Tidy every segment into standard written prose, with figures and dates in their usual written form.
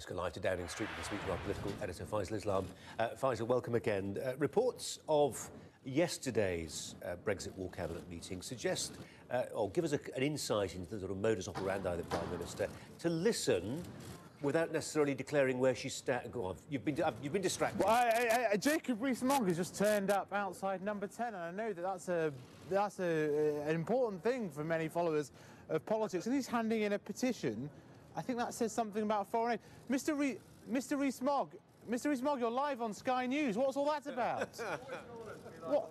Let's go live to Downing Street to speak to our political editor, Faisal Islam. Faisal, welcome again. Reports of yesterday's Brexit War Cabinet meeting suggest, or give us an insight into the sort of modus operandi of the Prime Minister, to listen without necessarily declaring where she stands. Go on, you've been distracted. Well, Jacob Rees-Mogg has just turned up outside number 10, and I know that that's an important thing for many followers of politics, and he's handing in a petition. I think that says something about foreign aid. Mr. Rees-Mogg, you're live on Sky News. What's all that about? What?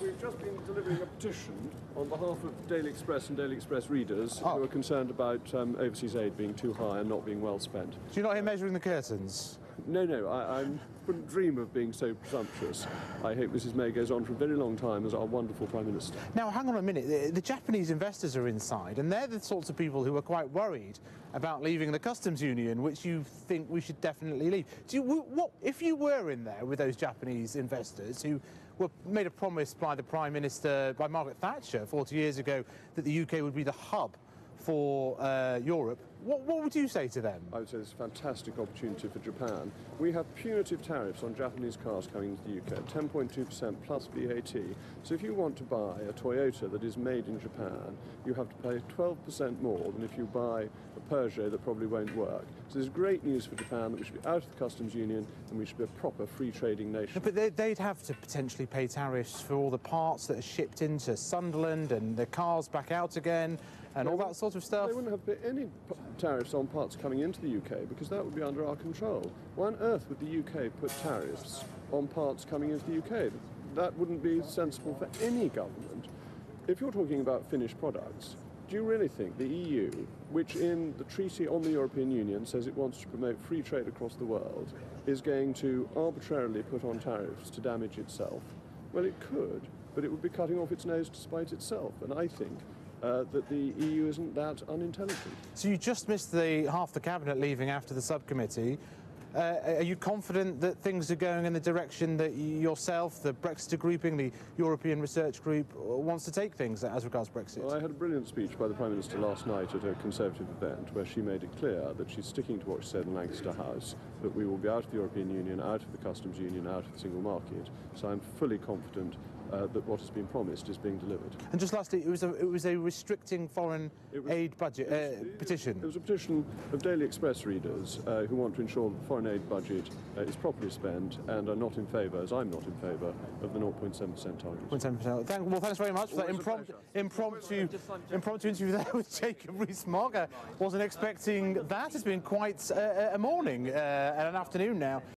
We've just been delivering a petition on behalf of Daily Express and Daily Express readers who are concerned about overseas aid being too high and not being well spent. Do you not hear measuring the curtains? No, I wouldn't dream of being so presumptuous. I hope Mrs May goes on for a very long time as our wonderful Prime Minister. Now, hang on a minute. The Japanese investors are inside, and they're the sorts of people who are quite worried about leaving the customs union, which you think we should definitely leave. What if you were in there with those Japanese investors who were made a promise by the Prime Minister, by Margaret Thatcher 40 years ago, that the UK would be the hub for Europe? What would you say to them? I would say it's a fantastic opportunity for Japan. We have punitive tariffs on Japanese cars coming into the UK, 10.2% plus VAT. So if you want to buy a Toyota that is made in Japan, you have to pay 12% more than if you buy a Peugeot that probably won't work. So there's great news for Japan that we should be out of the customs union and we should be a proper free trading nation. But they'd have to potentially pay tariffs for all the parts that are shipped into Sunderland and the cars back out again and all that sort of stuff. They wouldn't have to pay any tariffs on parts coming into the UK because that would be under our control. Why on earth would the UK put tariffs on parts coming into the UK? That wouldn't be sensible for any government. If you're talking about finished products, do you really think the EU, which in the Treaty on the European Union says it wants to promote free trade across the world, is going to arbitrarily put on tariffs to damage itself? Well, it could, but it would be cutting off its nose to spite itself, and I think that the EU isn't that unintelligent. So you just missed half the cabinet leaving after the subcommittee. Are you confident that things are going in the direction that yourself, the Brexiter grouping, the European Research Group, wants to take things as regards Brexit? Well, I had a brilliant speech by the Prime Minister last night at a Conservative event where she made it clear that she's sticking to what she said in Lancaster House, that we will be out of the European Union, out of the customs union, out of the single market. So I'm fully confident that what has been promised is being delivered. And just lastly, it was a restricting foreign aid budget petition. It was a petition of Daily Express readers who want to ensure that the foreign aid budget is properly spent and are not in favour, as I'm not in favour, of the 0.7% target. 0.7%. Well, thanks very much for that impromptu interview there with Jacob Rees-Mogg. I wasn't expecting that. It's been quite a morning and an afternoon now.